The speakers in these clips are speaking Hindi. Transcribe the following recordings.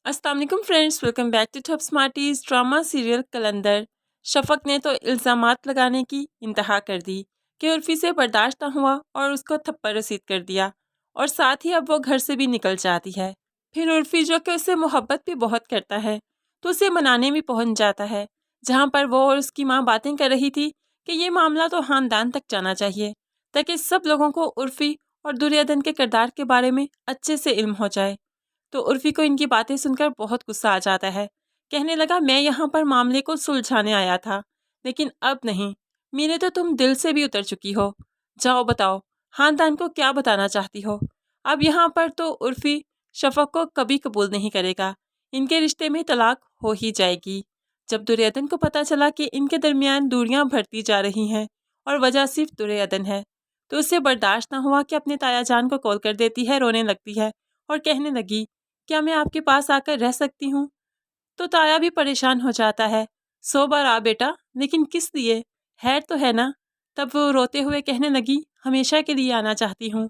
अस्सलाम वालेकुम friends, welcome back to top smarties. Drama serial Qalandar. Shafaq ने तो इल्ज़ामात लगाने की इंतहा कर दी कि उर्फ़ी से बर्दाश्त न हुआ और उसको थप्पड़ रसीद कर दिया और साथ ही अब वो घर से भी निकल जाती है। फिर उर्फ़ी जो कि उससे मोहब्बत भी बहुत करता है तो उसे मनाने भी पहुंच जाता है, जहां पर वो और उसकी माँ बातें कर रही थी कि ये मामला तो ख़ानदान तक जाना चाहिए ताकि सब लोगों को उर्फ़ी और दुर्योधन के किरदार के बारे में अच्छे से इल्म हो जाए। तो उर्फ़ी को इनकी बातें सुनकर बहुत गुस्सा आ जाता है। कहने लगा, मैं यहाँ पर मामले को सुलझाने आया था, लेकिन अब नहीं। मेरे तो तुम दिल से भी उतर चुकी हो। जाओ बताओ, ख़ानदान को क्या बताना चाहती हो। अब यहाँ पर तो उर्फ़ी शफ़क़ को कभी कबूल नहीं करेगा। इनके रिश्ते में तलाक हो ही जाएगी। जब दुर्योधन को पता चला कि इनके दरमियान दूरियां बढ़ती जा रही हैं और वजह सिर्फ दुर्योधन है, तो उसे बर्दाश्त ना हुआ कि अपने ताया जान को कॉल कर देती है, रोने लगती है और कहने लगी, क्या मैं आपके पास आकर रह सकती हूँ। तो ताया भी परेशान हो जाता है। 100 बार आ बेटा, लेकिन किस लिए, हैर तो है ना। तब वो रोते हुए कहने लगी, हमेशा के लिए आना चाहती हूँ,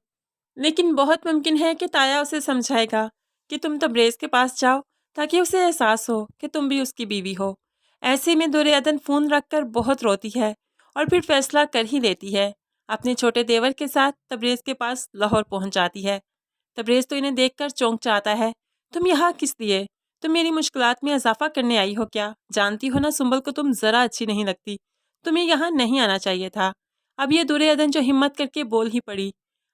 लेकिन बहुत मुमकिन है कि ताया उसे समझाएगा कि तुम तबरेज़ के पास जाओ ताकि उसे एहसास हो कि तुम भी उसकी बीवी हो। ऐसे में दुर्योधन फ़ोन रखकर बहुत रोती है और फिर फैसला कर ही लेती है। अपने छोटे देवर के साथ तबरेज़ के पास लाहौर पहुंच जाती है। तबरेज़ तो इन्हें देखकर चौंक जाता है। तुम यहाँ किस लिए? तुम मेरी मुश्किलात में इजाफा करने आई हो क्या? जानती हो ना, सुंबल को तुम ज़रा अच्छी नहीं लगती। तुम्हें यहाँ नहीं आना चाहिए था। अब ये दुर्योधन जो हिम्मत करके बोल ही पड़ी,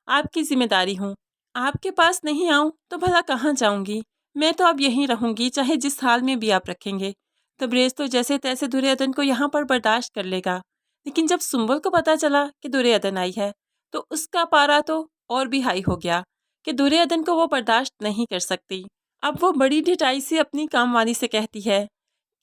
आपकी जिम्मेदारी हूँ। आपके पास नहीं आऊँ तो भला कहाँ जाऊँगी। मैं तो अब यहीं रहूँगी, चाहे जिस हाल में भी आप रखेंगे। तबरेज़ तो जैसे तैसे दुर्योधन को यहाँ पर बर्दाश्त कर लेगा, लेकिन जब सुंबल को पता चला कि दुर्योधन आई है, तो उसका पारा तो और भी हाई हो गया कि दुर्योधन को वो बर्दाश्त नहीं कर सकती। अब वो बड़ी ढिठाई से अपनी कामवाली से कहती है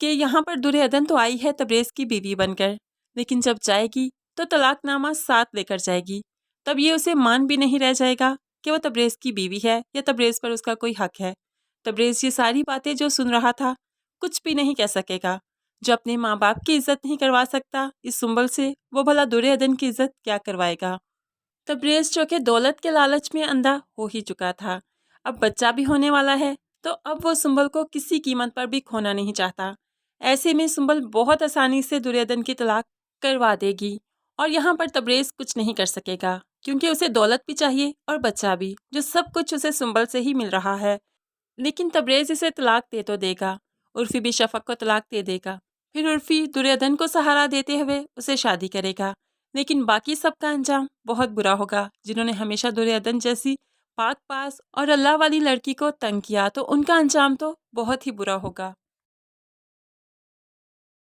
कि यहाँ पर दुर्योधन तो आई है तबरेज़ की बीवी बनकर, लेकिन जब जाएगी तो तलाकनामा साथ लेकर जाएगी। तब ये उसे मान भी नहीं रह जाएगा कि वो तबरेज़ की बीवी है या तबरेज़ पर उसका कोई हक है। तबरेज़ ये सारी बातें जो सुन रहा था, कुछ भी नहीं कह सकेगा। जो अपने माँ बाप की इज्जत नहीं करवा सकता इस सुंबल से, वो भला दुर्योधन की इज्जत क्या करवाएगा। तबरेज़ जो कि दौलत के लालच में अंधा हो ही चुका था, अब बच्चा भी होने वाला है, तो अब वो सुंबल को किसी कीमत पर भी खोना नहीं चाहता। ऐसे में सुंबल बहुत आसानी से दुर्योधन की तलाक करवा देगी और यहाँ पर तबरेज़ कुछ नहीं कर सकेगा, क्योंकि उसे दौलत भी चाहिए और बच्चा भी, जो सब कुछ उसे सुंबल से ही मिल रहा है। लेकिन तबरेज़ इसे तलाक दे तो देगा, उर्फ़ी भी शफ़क़ को तलाक दे देगा। फिर उर्फ़ी दुर्योधन को सहारा देते हुए उसे शादी करेगा, लेकिन बाकी सबका अंजाम बहुत बुरा होगा। जिन्होंने हमेशा दुर्योधन जैसी पाक पास और अल्लाह वाली लड़की को तंग किया, तो उनका अंजाम तो बहुत ही बुरा होगा।